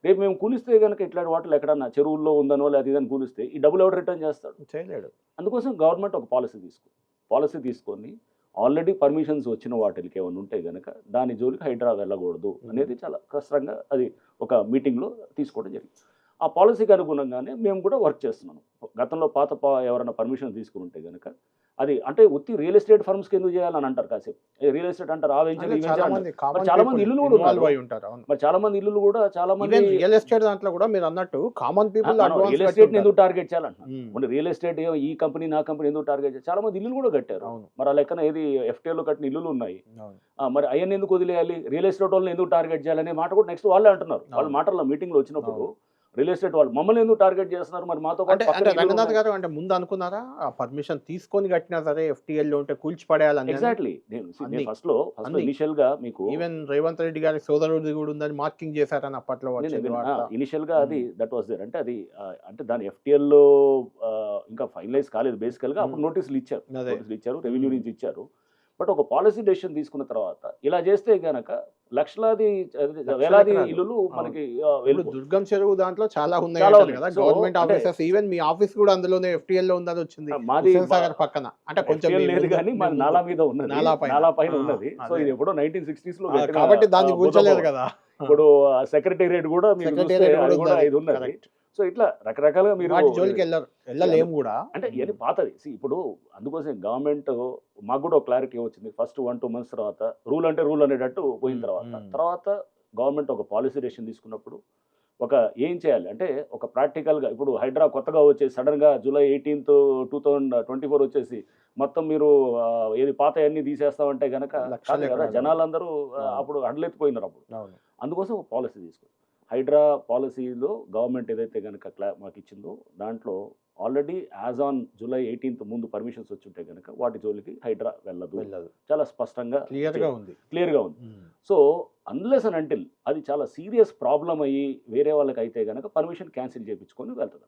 రేపు మేము కూలిస్తే కనుక ఇట్లాంటి వాటిలో ఎక్కడన్నా చెరువుల్లో ఉందనో లేదా ఇదని కూలిస్తే ఈ డబ్బులు ఎవరు రిటర్న్ చేస్తాడు? చేయలేడు. అందుకోసం గవర్నమెంట్ ఒక పాలసీ తీసుకొని ఆల్రెడీ పర్మిషన్స్ వచ్చిన వాటికి ఏమైనా ఉంటే కనుక దాని జోలికి హైడ్రా వెళ్ళకూడదు అనేది చాలా కష్టంగా అది ఒక మీటింగ్లో తీసుకోవడం జరిగింది. ఆ పాలసీకి అనుగుణంగానే మేము కూడా వర్క్ చేస్తున్నాము. గతంలో ఎవరైనా పర్మిషన్ తీసుకుని ఉంటే కనుక అది అంటే ఉత్తి రియల్ ఎస్టేట్ ఫర్మ్స్కి ఎందుకు చేయాలని అంటారు కాసేపు. రియల్ ఎస్టేట్ అంటారు, ఆ వెంచర్ చాలా మంది ఇల్లులు కూడా ఉంటారు. మరి చాలా మంది ఇల్లులు కూడా చాలా మంది రియల్ ఎస్టేట్ దాంట్లో కూడా మీరు అన్నట్టు కామన్ పీపుల్ రియల్ ఎస్టేట్ ఎందుకు టార్గెట్ చేయాలంటున్నారు? మరి రియల్ ఎస్టేట్ ఈ కంపెనీ నా కంపెనీ ఎందుకు టార్గెట్ చేయాలి? చాలా మంది ఇల్లులు కూడా కట్టారు. మరి ఆ లెక్కన ఏది ఎఫ్టీఏలో కట్టిన ఇల్లులు ఉన్నాయి. మరి అవన్నీ ఎందుకు వదిలేయాలి? రియల్ ఎస్టేట్ వాళ్ళని ఎందుకు టార్గెట్ చేయాలనే మాట కూడా నెక్స్ట్ వాళ్ళే అంటున్నారు. వాళ్ళ మాటల్లో మీటింగ్లో వచ్చినప్పుడు రియల్ ఎస్టేట్ వాళ్ళు మమ్మల్ని ఎందుకు టార్గెట్ చేస్తున్నారు? మరి మాతో అంటే రంగనాథ్ గారు అంటే ముందు అనుకున్నారా పర్మిషన్ తీసుకొని కట్టినా సరే ఎఫ్టీఎల్ ఉంటే కూల్చి పడేయాలని? ఎగ్జాక్ట్లీ. నేను ఫస్ట్ ఇనిషియల్ గా మీకు ఈవెన్ రేవంత్ రెడ్డి గారి సోదరుడిది కూడా ఉందని మార్కింగ్ చేశారని అప్పట్లో ఇనిషియల్ గా అది దట్ వాస్ దేర్. అంటే అది అంటే దాని ఎఫ్టీఎల్ లో ఇంకా ఫైనలైజ్ కాలేదు బేసికల్ గా. అప్పుడు నోటీసులు ఇచ్చారు, రెవెన్యూ నుంచి ఇచ్చారు. బట్ ఒక పాలసీ డెసిషన్ తీసుకున్న తర్వాత ఇలా చేస్తే గనక లక్షలాది వేలాది ఇల్లులు మనకి దుర్గం చెరువు దాంట్లో చాలా ఉన్నాయి కదా గవర్నమెంట్ ఆఫీసెస్. ఈవెన్ మీ ఆఫీస్ కూడా అందులోనే ఎఫ్టీఎల్ లో ఉందని వచ్చింది. మాది పక్కన అంటే కొంచెం లేదు కానీ మన నాలా మీద ఉన్నది, నాలా పైన ఉన్నది. సో ఇది ఎప్పుడో 1960s లో కాబట్టి దాన్ని కూర్చోలేదు కదా. ఇప్పుడు సెక్రటేరియట్ కూడా ఇది ఉన్నది. సో ఇట్లా రకరకాలుగా మీరు జోలికి వెళ్ళలేము కూడా. అంటే ఇది పాతది. ఇప్పుడు అందుకోసం గవర్నమెంట్ మాకు కూడా ఒక క్లారిటీ వచ్చింది. ఫస్ట్ 1-2 months తర్వాత రూల్ అంటే రూల్ అనేటట్టు పోయిన తర్వాత గవర్నమెంట్ ఒక పాలసీ డెసిషన్ తీసుకున్నప్పుడు ఒక ఏం చేయాలి అంటే ఒక ప్రాక్టికల్గా ఇప్పుడు హైడ్రా కొత్తగా వచ్చేసి సడన్గా July 18th 2024 వచ్చేసి మొత్తం మీరు ఏది పాత అన్ని తీసేస్తామంటే కనుక కాదు కదా. జనాలందరూ అప్పుడు అడ్లెత్తిపోయినారు. అప్పుడు అందుకోసం ఒక పాలసీ తీసుకున్నారు. హైడ్రా పాలసీలో గవర్నమెంట్ ఏదైతే కనుక మాకు ఇచ్చిందో దాంట్లో already as on July 18th ముందు పర్మిషన్స్ వచ్చి ఉంటే కనుక వాటి జోలికి హైడ్రా వెళ్ళదు. చాలా స్పష్టంగా క్లియర్గా ఉంది. సో అన్లెస్ అండ్ అంటిల్ అది చాలా సీరియస్ ప్రాబ్లం అయ్యి వేరే వాళ్ళకి అయితే కనుక పర్మిషన్ క్యాన్సిల్ చేయించుకొని వెళ్తుంది.